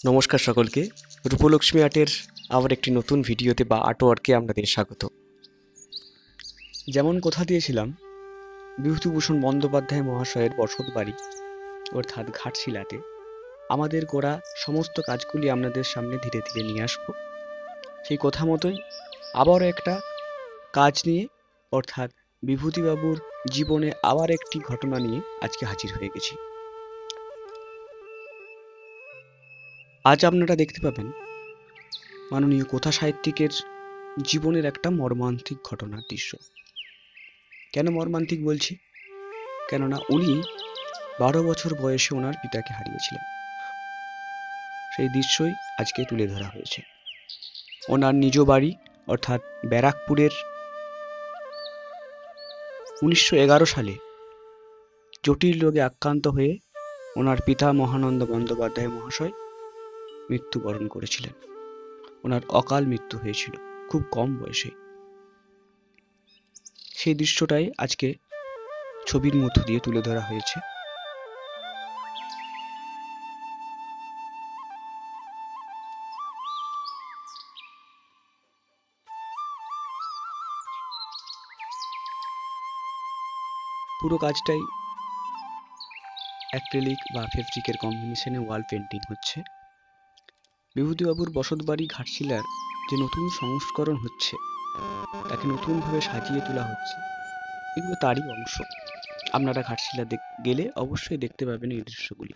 নমস্কার সকলকে। রূপলক্ষ্মী আর্টের আবার একটি নতুন ভিডিওতে বা আর্টওয়ার্কে আপনাদের স্বাগত। যেমন কথা দিয়েছিলাম, বিভূতিভূষণ বন্দ্যোপাধ্যায় মহাশয়ের বসত বাড়ি অর্থাৎ ঘাটশিলাতে আমাদের করা সমস্ত কাজগুলি আপনাদের সামনে ধীরে ধীরে নিয়ে আসব। সেই কথা মতোই আবারও একটা কাজ নিয়ে, অর্থাৎ বিভূতিবাবুর জীবনে আবার একটি ঘটনা নিয়ে আজকে হাজির হয়ে গেছি। আজ আপনারা দেখতে পাবেন মাননীয় কথা সাহিত্যিকের জীবনের একটা মর্মান্তিক ঘটনার দৃশ্য। কেন মর্মান্তিক বলছি? কেননা উনি 12 বছর বয়সে ওনার পিতাকে হারিয়েছিলেন। সেই দৃশ্যই আজকে তুলে ধরা হয়েছে। ওনার নিজ বাড়ি অর্থাৎ ব্যারাকপুরের 1911 সালে জটিল রোগে আক্রান্ত হয়ে ওনার পিতা মহানন্দ বন্দ্যোপাধ্যায় মহাশয় মৃত্যুবরণ করেছিলেন। ওনার অকাল মৃত্যু হয়েছিল খুব কম বয়সে। সেই দৃশ্যটাই আজকে ছবির মধ্য দিয়ে তুলে ধরা হয়েছে। পুরো কাজটাই অ্যাক্রিলিক বা ফেব্রিকের কম্বিনেশনে ওয়াল পেন্টিং হচ্ছে। বিভূতিবাবুর বসতবাড়ি ঘাটশিলার যে নতুন সংস্করণ হচ্ছে, তাকে নতুনভাবে সাজিয়ে তোলা হচ্ছে, এগুলো তারই অংশ। আপনারা ঘাটশিলা গেলে অবশ্যই দেখতে পাবেন এই দৃশ্যগুলি।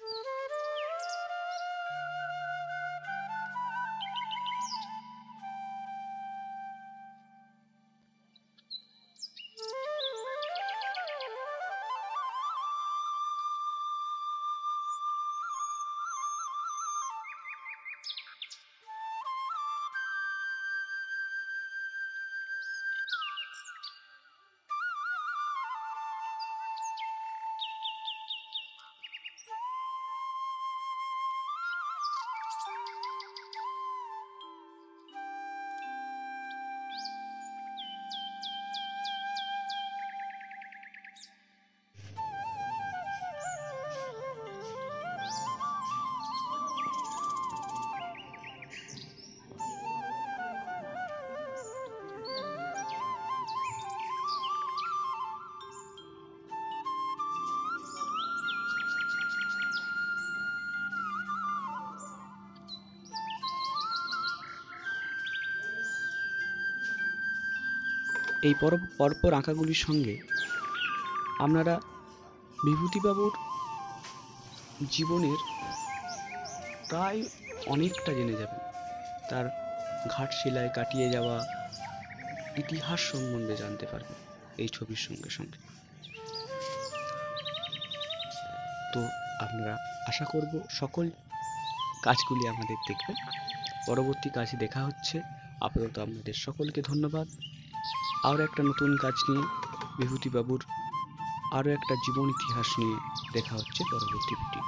এই পরপর আঁকাগুলির সঙ্গে আপনারা বিভূতিবাবুর জীবনের প্রায় অনেকটা জেনে যাবেন। তার ঘাটশিলায় কাটিয়ে যাওয়া ইতিহাস সম্বন্ধে জানতে পারবেন এই ছবির সঙ্গে সঙ্গে। তো আপনারা আশা করব সকল কাজগুলি আমাদের দেখবেন। পরবর্তী কাজে দেখা হচ্ছে। আপাতত আপনাদের সকলকে ধন্যবাদ। আরও একটা নতুন কাজ নিয়ে, বিভূতিবাবুর আরও একটা জীবন ইতিহাস নিয়ে দেখা হচ্ছে পরবর্তী ভিডিও।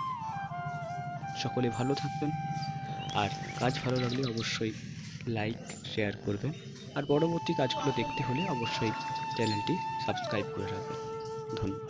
সকলে ভালো থাকবেন, আর কাজ ভালো লাগলে অবশ্যই লাইক শেয়ার করবেন, আর পরবর্তী কাজগুলো দেখতে হলে অবশ্যই চ্যানেলটি সাবস্ক্রাইব করে রাখবেন। ধন্যবাদ।